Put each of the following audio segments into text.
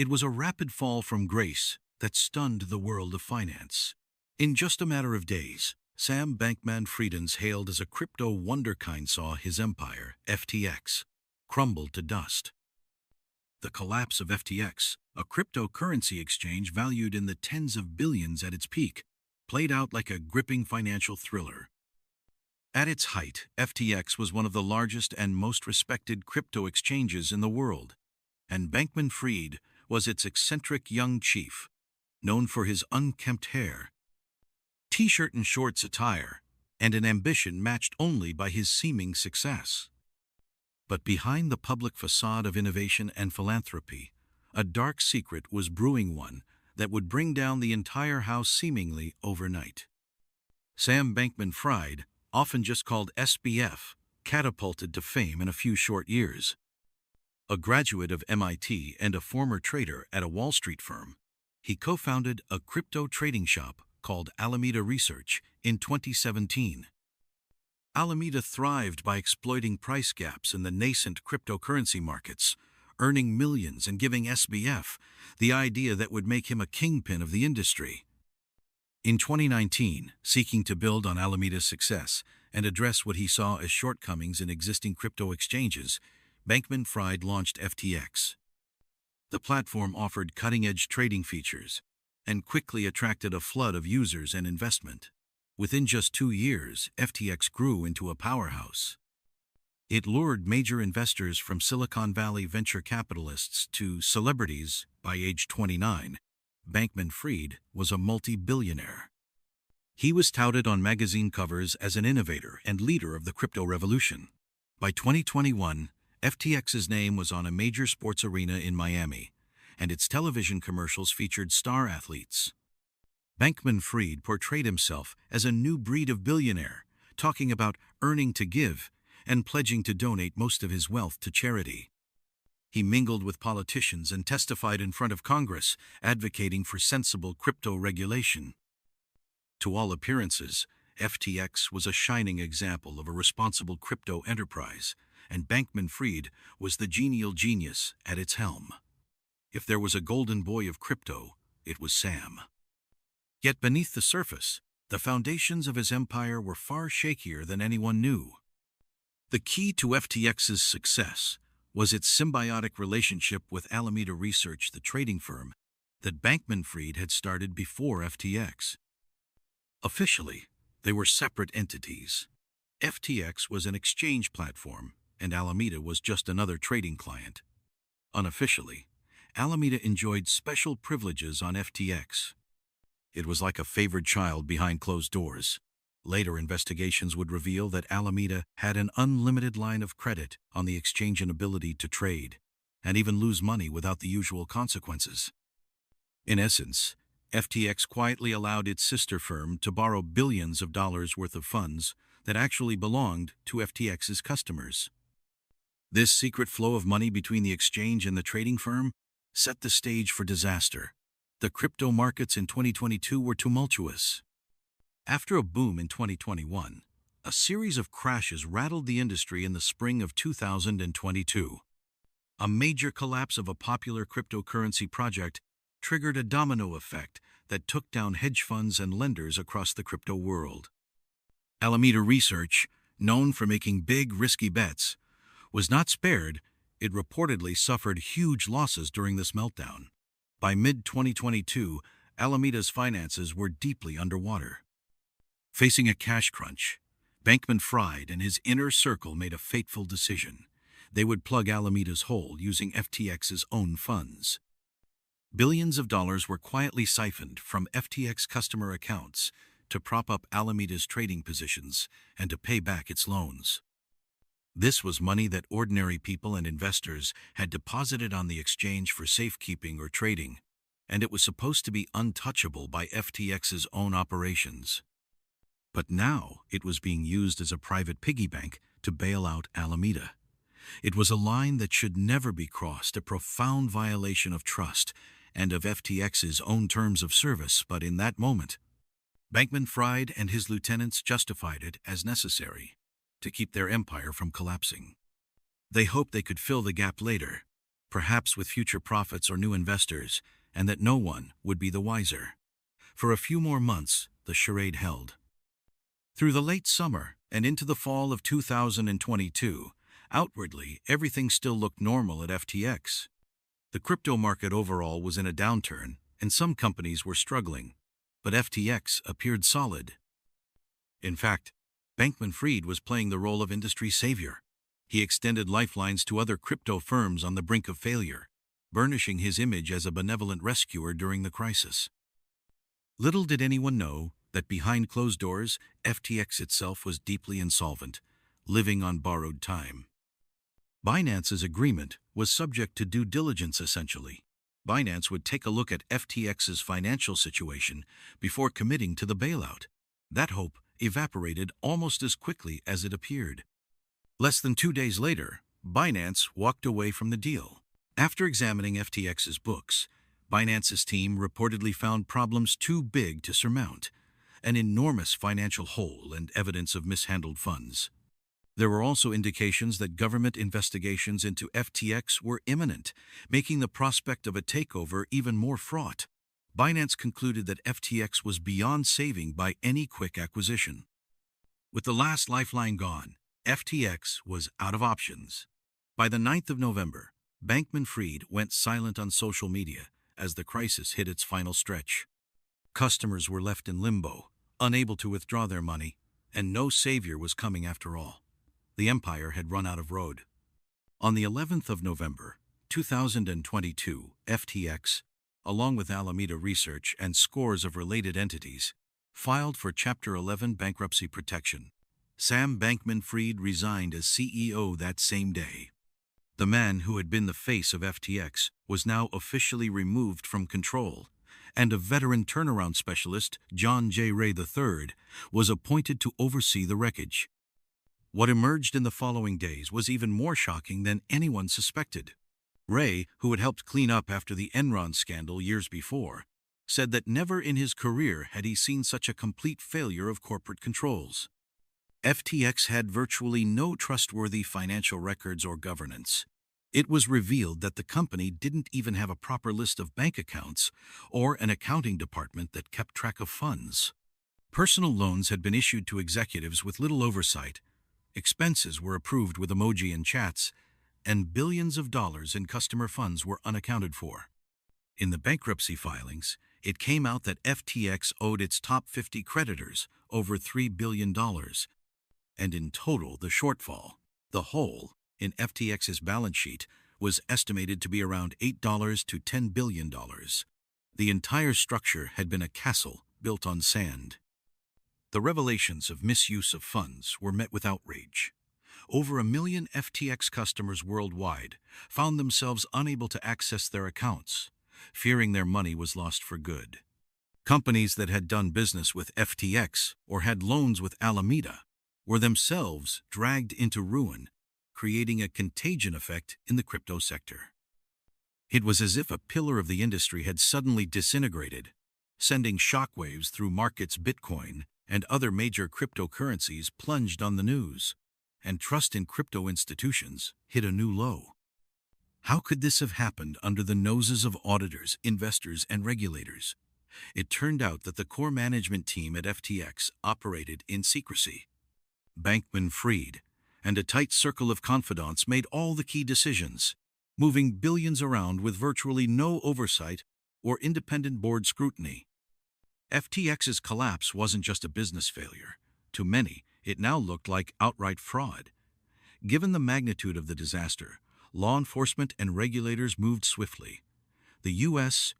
It was a rapid fall from grace that stunned the world of finance. In just a matter of days, Sam Bankman-Fried, hailed as a crypto wonderkind, saw his empire, FTX, crumble to dust. The collapse of FTX, a cryptocurrency exchange valued in the tens of billions at its peak, played out like a gripping financial thriller. At its height, FTX was one of the largest and most respected crypto exchanges in the world, and Bankman-Fried was its eccentric young chief, known for his unkempt hair, t-shirt and shorts attire, and an ambition matched only by his seeming success. But behind the public facade of innovation and philanthropy, a dark secret was brewing, one that would bring down the entire house seemingly overnight. Sam Bankman-Fried, often just called SBF, catapulted to fame in a few short years. A graduate of MIT and a former trader at a Wall Street firm, he co-founded a crypto trading shop called Alameda Research in 2017. Alameda thrived by exploiting price gaps in the nascent cryptocurrency markets, earning millions and giving SBF the idea that would make him a kingpin of the industry. In 2019, seeking to build on Alameda's success and address what he saw as shortcomings in existing crypto exchanges, Bankman-Fried launched FTX. The platform offered cutting-edge trading features and quickly attracted a flood of users and investment. Within just 2 years, FTX grew into a powerhouse. It lured major investors from Silicon Valley venture capitalists to celebrities. By age 29, Bankman-Fried was a multi-billionaire. He was touted on magazine covers as an innovator and leader of the crypto revolution. By 2021, FTX's name was on a major sports arena in Miami, and its television commercials featured star athletes. Bankman-Fried portrayed himself as a new breed of billionaire, talking about earning to give and pledging to donate most of his wealth to charity. He mingled with politicians and testified in front of Congress, advocating for sensible crypto regulation. To all appearances, FTX was a shining example of a responsible crypto enterprise, and Bankman-Fried was the genial genius at its helm. If there was a golden boy of crypto, it was Sam. Yet beneath the surface, the foundations of his empire were far shakier than anyone knew. The key to FTX's success was its symbiotic relationship with Alameda Research, the trading firm that Bankman-Fried had started before FTX. Officially, they were separate entities. FTX was an exchange platform, and Alameda was just another trading client. Unofficially, Alameda enjoyed special privileges on FTX. It was like a favored child behind closed doors. Later investigations would reveal that Alameda had an unlimited line of credit on the exchange and ability to trade, and even lose money without the usual consequences. In essence, FTX quietly allowed its sister firm to borrow billions of dollars worth of funds that actually belonged to FTX's customers. This secret flow of money between the exchange and the trading firm set the stage for disaster. The crypto markets in 2022 were tumultuous. After a boom in 2021, a series of crashes rattled the industry in the spring of 2022. A major collapse of a popular cryptocurrency project triggered a domino effect that took down hedge funds and lenders across the crypto world. Alameda Research, known for making big, risky bets, was not spared. It reportedly suffered huge losses during this meltdown. By mid-2022, Alameda's finances were deeply underwater. Facing a cash crunch, Bankman-Fried and his inner circle made a fateful decision. They would plug Alameda's hole using FTX's own funds. Billions of dollars were quietly siphoned from FTX customer accounts to prop up Alameda's trading positions and to pay back its loans. This was money that ordinary people and investors had deposited on the exchange for safekeeping or trading, and it was supposed to be untouchable by FTX's own operations. But now it was being used as a private piggy bank to bail out Alameda. It was a line that should never be crossed, a profound violation of trust and of FTX's own terms of service. But in that moment, Bankman-Fried and his lieutenants justified it as necessary to keep their empire from collapsing. They hoped they could fill the gap later, perhaps with future profits or new investors, and that no one would be the wiser. For a few more months, the charade held. Through the late summer and into the fall of 2022, outwardly, everything still looked normal at FTX. The crypto market overall was in a downturn, and some companies were struggling, but FTX appeared solid. In fact, Bankman-Fried was playing the role of industry savior. He extended lifelines to other crypto firms on the brink of failure, burnishing his image as a benevolent rescuer during the crisis. Little did anyone know that behind closed doors, FTX itself was deeply insolvent, living on borrowed time. Binance's agreement was subject to due diligence essentially. Binance would take a look at FTX's financial situation before committing to the bailout. That hope evaporated almost as quickly as it appeared. Less than 2 days later, Binance walked away from the deal. After examining FTX's books, Binance's team reportedly found problems too big to surmount, an enormous financial hole and evidence of mishandled funds. There were also indications that government investigations into FTX were imminent, making the prospect of a takeover even more fraught. Binance concluded that FTX was beyond saving by any quick acquisition. With the last lifeline gone, FTX was out of options. By the 9th of November, Bankman-Fried went silent on social media as the crisis hit its final stretch. Customers were left in limbo, unable to withdraw their money, and no savior was coming after all. The empire had run out of road. On the 11th of November, 2022, FTX, along with Alameda Research and scores of related entities, filed for Chapter 11 bankruptcy protection. Sam Bankman-Fried resigned as CEO that same day. The man who had been the face of FTX was now officially removed from control, and a veteran turnaround specialist, John J. Ray III, was appointed to oversee the wreckage. What emerged in the following days was even more shocking than anyone suspected. Ray, who had helped clean up after the Enron scandal years before, said that never in his career had he seen such a complete failure of corporate controls. FTX had virtually no trustworthy financial records or governance. It was revealed that the company didn't even have a proper list of bank accounts or an accounting department that kept track of funds. Personal loans had been issued to executives with little oversight, expenses were approved with emoji and chats, and billions of dollars in customer funds were unaccounted for. In the bankruptcy filings, it came out that FTX owed its top 50 creditors over $3 billion, and in total the shortfall, the hole, in FTX's balance sheet was estimated to be around $8 to $10 billion. The entire structure had been a castle built on sand. The revelations of misuse of funds were met with outrage. Over 1 million FTX customers worldwide found themselves unable to access their accounts, fearing their money was lost for good. Companies that had done business with FTX or had loans with Alameda were themselves dragged into ruin, creating a contagion effect in the crypto sector. It was as if a pillar of the industry had suddenly disintegrated, sending shockwaves through markets. Bitcoin and other major cryptocurrencies plunged on the news, and trust in crypto institutions hit a new low. How could this have happened under the noses of auditors, investors, and regulators? It turned out that the core management team at FTX operated in secrecy. Bankman-Fried and a tight circle of confidants made all the key decisions, moving billions around with virtually no oversight or independent board scrutiny. FTX's collapse wasn't just a business failure. To many, it now looked like outright fraud. Given the magnitude of the disaster, law enforcement and regulators moved swiftly. The U.S.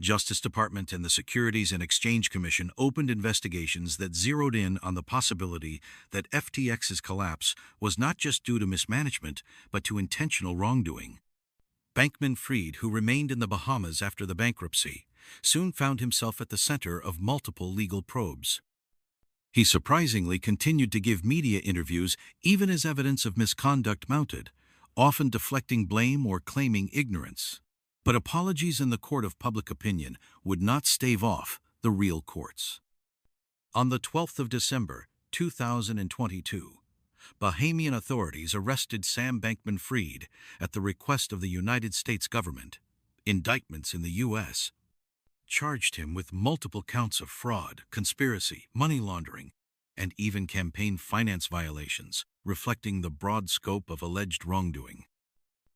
Justice Department and the Securities and Exchange Commission opened investigations that zeroed in on the possibility that FTX's collapse was not just due to mismanagement, but to intentional wrongdoing. Bankman-Fried, who remained in the Bahamas after the bankruptcy, soon found himself at the center of multiple legal probes. He surprisingly continued to give media interviews even as evidence of misconduct mounted, often deflecting blame or claiming ignorance. But apologies in the court of public opinion would not stave off the real courts. On the 12th of December, 2022, Bahamian authorities arrested Sam Bankman-Fried at the request of the United States government. Indictments in the U.S. charged him with multiple counts of fraud, conspiracy, money laundering, and even campaign finance violations, reflecting the broad scope of alleged wrongdoing.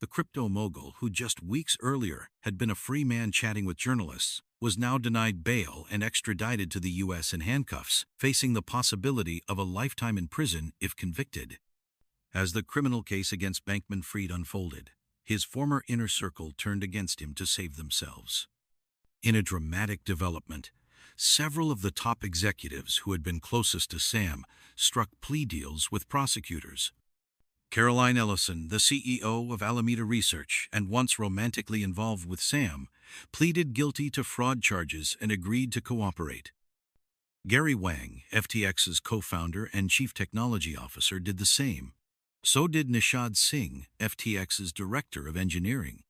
The crypto mogul, who just weeks earlier had been a free man chatting with journalists, was now denied bail and extradited to the U.S. in handcuffs, facing the possibility of a lifetime in prison if convicted. As the criminal case against Bankman-Fried unfolded, his former inner circle turned against him to save themselves. In a dramatic development, several of the top executives who had been closest to Sam struck plea deals with prosecutors. Caroline Ellison, the CEO of Alameda Research and once romantically involved with Sam, pleaded guilty to fraud charges and agreed to cooperate. Gary Wang, FTX's co-founder and chief technology officer, did the same. So did Nishad Singh, FTX's director of engineering.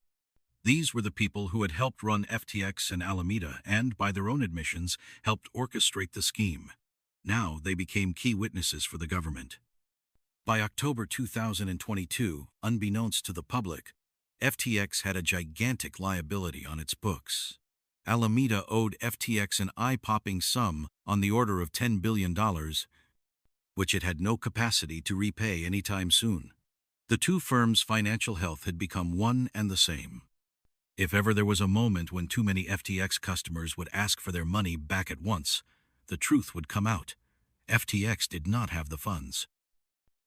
These were the people who had helped run FTX and Alameda and, by their own admissions, helped orchestrate the scheme. Now they became key witnesses for the government. By October 2022, unbeknownst to the public, FTX had a gigantic liability on its books. Alameda owed FTX an eye-popping sum on the order of $10 billion, which it had no capacity to repay anytime soon. The two firms' financial health had become one and the same. If ever there was a moment when too many FTX customers would ask for their money back at once, the truth would come out. FTX did not have the funds.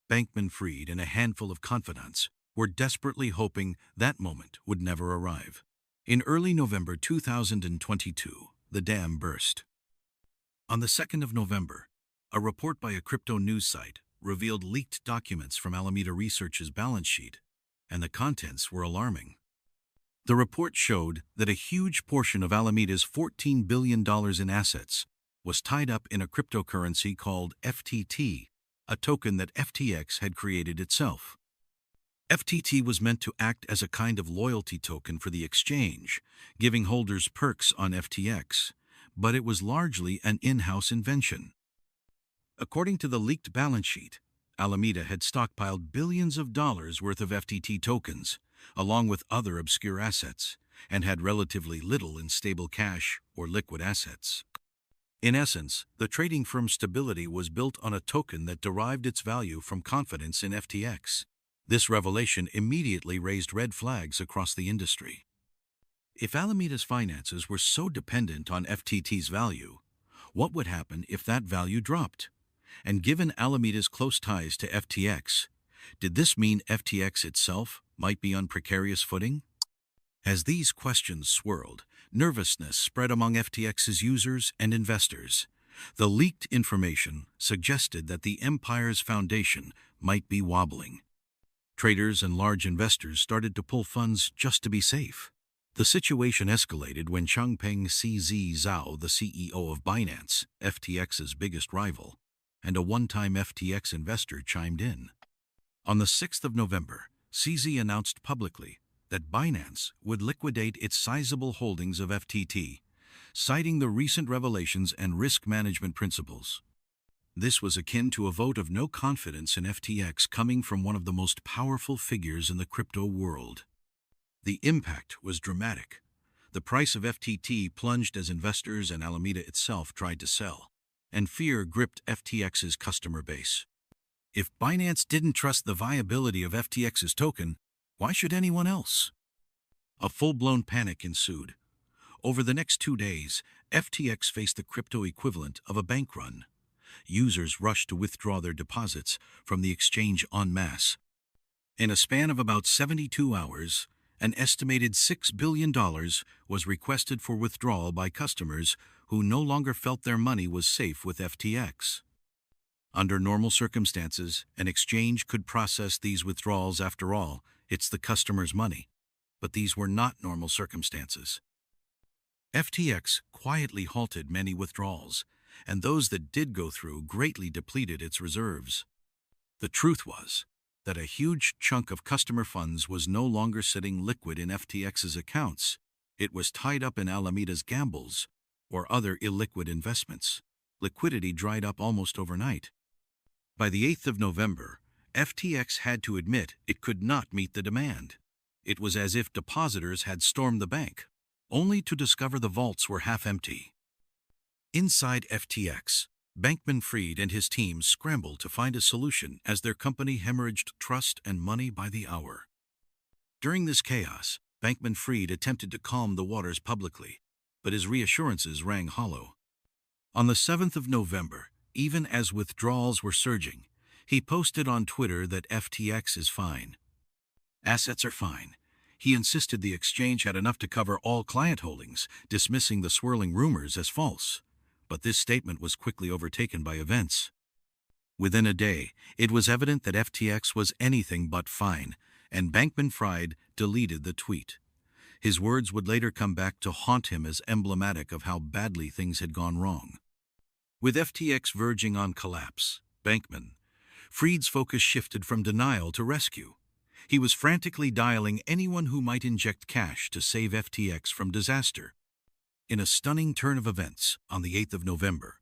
Bankman-Fried and a handful of confidants were desperately hoping that moment would never arrive. In early November 2022, the dam burst. On the 2nd of November, a report by a crypto news site revealed leaked documents from Alameda Research's balance sheet, and the contents were alarming. The report showed that a huge portion of Alameda's $14 billion in assets was tied up in a cryptocurrency called FTT, a token that FTX had created itself. FTT was meant to act as a kind of loyalty token for the exchange, giving holders perks on FTX, but it was largely an in-house invention. According to the leaked balance sheet, Alameda had stockpiled billions of dollars worth of FTT tokens, along with other obscure assets, and had relatively little in stable cash or liquid assets. In essence, the trading firm's stability was built on a token that derived its value from confidence in FTX. This revelation immediately raised red flags across the industry. If Alameda's finances were so dependent on FTT's value, what would happen if that value dropped? And given Alameda's close ties to FTX, did this mean FTX itself might be on precarious footing? As these questions swirled, nervousness spread among FTX's users and investors. The leaked information suggested that the empire's foundation might be wobbling. Traders and large investors started to pull funds just to be safe. The situation escalated when Changpeng CZ Zhao, the CEO of Binance, FTX's biggest rival, and a one-time FTX investor chimed in. On the 6th of November, CZ announced publicly that Binance would liquidate its sizable holdings of FTT, citing the recent revelations and risk management principles. This was akin to a vote of no confidence in FTX coming from one of the most powerful figures in the crypto world. The impact was dramatic. The price of FTT plunged as investors and Alameda itself tried to sell, and fear gripped FTX's customer base. If Binance didn't trust the viability of FTX's token, why should anyone else? A full-blown panic ensued. Over the next 2 days, FTX faced the crypto equivalent of a bank run. Users rushed to withdraw their deposits from the exchange en masse. In a span of about 72 hours, an estimated $6 billion was requested for withdrawal by customers who no longer felt their money was safe with FTX. Under normal circumstances, an exchange could process these withdrawals. After all, it's the customer's money. But these were not normal circumstances. FTX quietly halted many withdrawals, and those that did go through greatly depleted its reserves. The truth was that a huge chunk of customer funds was no longer sitting liquid in FTX's accounts. It was tied up in Alameda's gambles or other illiquid investments. Liquidity dried up almost overnight. By the 8th of November, FTX had to admit it could not meet the demand. It was as if depositors had stormed the bank, only to discover the vaults were half empty. Inside FTX, Bankman-Fried and his team scrambled to find a solution as their company hemorrhaged trust and money by the hour. During this chaos, Bankman-Fried attempted to calm the waters publicly, but his reassurances rang hollow. On the 7th of November, even as withdrawals were surging, he posted on Twitter that FTX is fine. Assets are fine. He insisted the exchange had enough to cover all client holdings, dismissing the swirling rumors as false. But this statement was quickly overtaken by events. Within a day, it was evident that FTX was anything but fine, and Bankman-Fried deleted the tweet. His words would later come back to haunt him as emblematic of how badly things had gone wrong. With FTX verging on collapse, Bankman-Fried's focus shifted from denial to rescue. He was frantically dialing anyone who might inject cash to save FTX from disaster. In a stunning turn of events, on the 8th of November,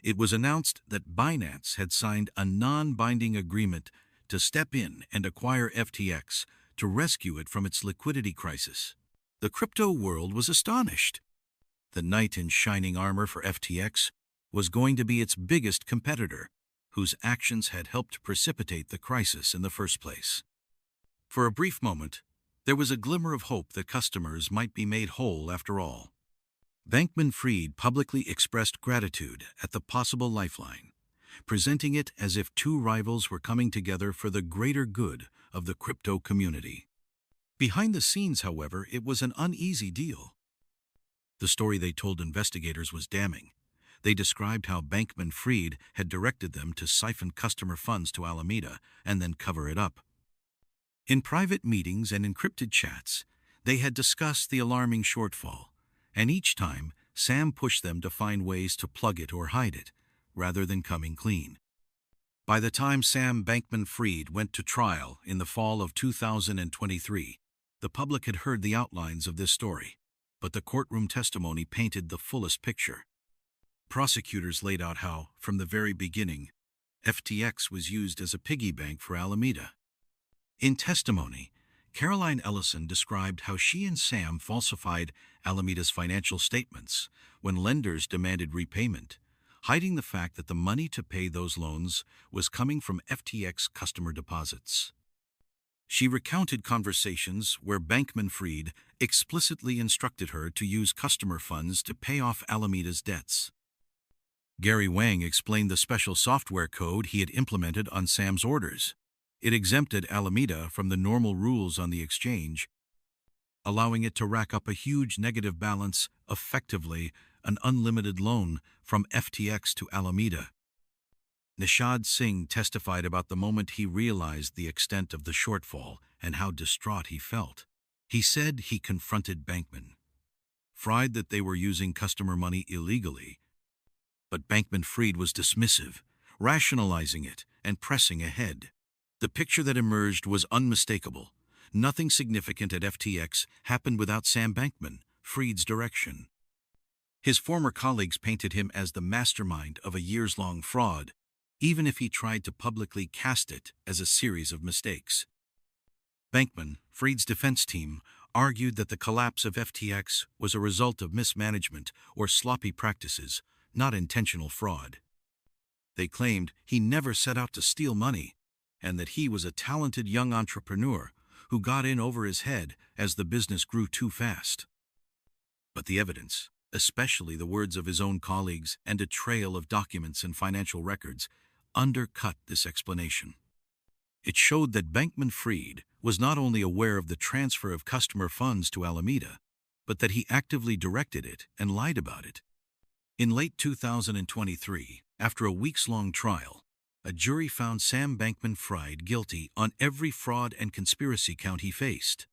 it was announced that Binance had signed a non-binding agreement to step in and acquire FTX to rescue it from its liquidity crisis. The crypto world was astonished. The knight in shining armor for FTX was going to be its biggest competitor, whose actions had helped precipitate the crisis in the first place. For a brief moment, there was a glimmer of hope that customers might be made whole after all. Bankman-Fried publicly expressed gratitude at the possible lifeline, presenting it as if two rivals were coming together for the greater good of the crypto community. Behind the scenes, however, it was an uneasy deal. The story they told investigators was damning. They described how Bankman-Fried had directed them to siphon customer funds to Alameda and then cover it up. In private meetings and encrypted chats, they had discussed the alarming shortfall, and each time, Sam pushed them to find ways to plug it or hide it, rather than coming clean. By the time Sam Bankman-Fried went to trial in the fall of 2023, the public had heard the outlines of this story, but the courtroom testimony painted the fullest picture. Prosecutors laid out how, from the very beginning, FTX was used as a piggy bank for Alameda. In testimony, Caroline Ellison described how she and Sam falsified Alameda's financial statements when lenders demanded repayment, hiding the fact that the money to pay those loans was coming from FTX customer deposits. She recounted conversations where Bankman-Fried explicitly instructed her to use customer funds to pay off Alameda's debts. Gary Wang explained the special software code he had implemented on Sam's orders. It exempted Alameda from the normal rules on the exchange, allowing it to rack up a huge negative balance, effectively an unlimited loan from FTX to Alameda. Nishad Singh testified about the moment he realized the extent of the shortfall and how distraught he felt. He said he confronted Bankman-Fried that they were using customer money illegally, but Bankman-Fried was dismissive, rationalizing it and pressing ahead. The picture that emerged was unmistakable. Nothing significant at FTX happened without Sam Bankman-Fried's direction. His former colleagues painted him as the mastermind of a years-long fraud, even if he tried to publicly cast it as a series of mistakes. Bankman-Fried's defense team argued that the collapse of FTX was a result of mismanagement or sloppy practices, not intentional fraud. They claimed he never set out to steal money, and that he was a talented young entrepreneur who got in over his head as the business grew too fast. But the evidence, especially the words of his own colleagues and a trail of documents and financial records, undercut this explanation. It showed that Bankman-Fried was not only aware of the transfer of customer funds to Alameda, but that he actively directed it and lied about it. In late 2023, after a weeks-long trial, a jury found Sam Bankman-Fried guilty on every fraud and conspiracy count he faced.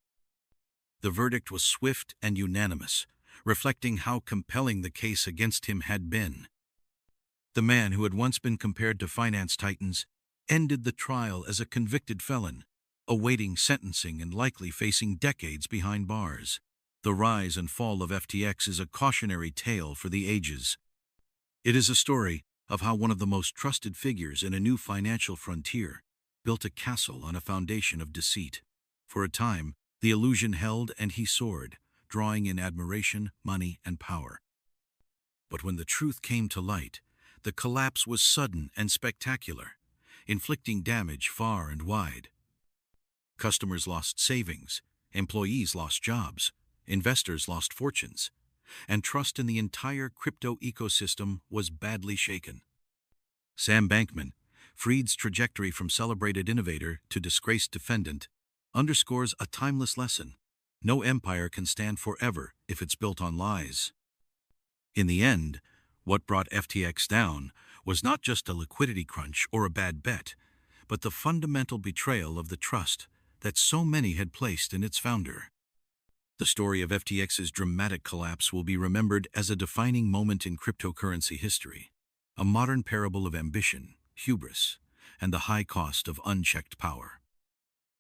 The verdict was swift and unanimous, reflecting how compelling the case against him had been. The man who had once been compared to finance titans ended the trial as a convicted felon, awaiting sentencing and likely facing decades behind bars. The rise and fall of FTX is a cautionary tale for the ages. It is a story of how one of the most trusted figures in a new financial frontier built a castle on a foundation of deceit. For a time, the illusion held and he soared, drawing in admiration, money, and power. But when the truth came to light, the collapse was sudden and spectacular, inflicting damage far and wide. Customers lost savings, employees lost jobs, investors lost fortunes, and trust in the entire crypto ecosystem was badly shaken. Sam Bankman-Fried's trajectory from celebrated innovator to disgraced defendant underscores a timeless lesson. No empire can stand forever if it's built on lies. In the end, what brought FTX down was not just a liquidity crunch or a bad bet, but the fundamental betrayal of the trust that so many had placed in its founder. The story of FTX's dramatic collapse will be remembered as a defining moment in cryptocurrency history, a modern parable of ambition, hubris, and the high cost of unchecked power.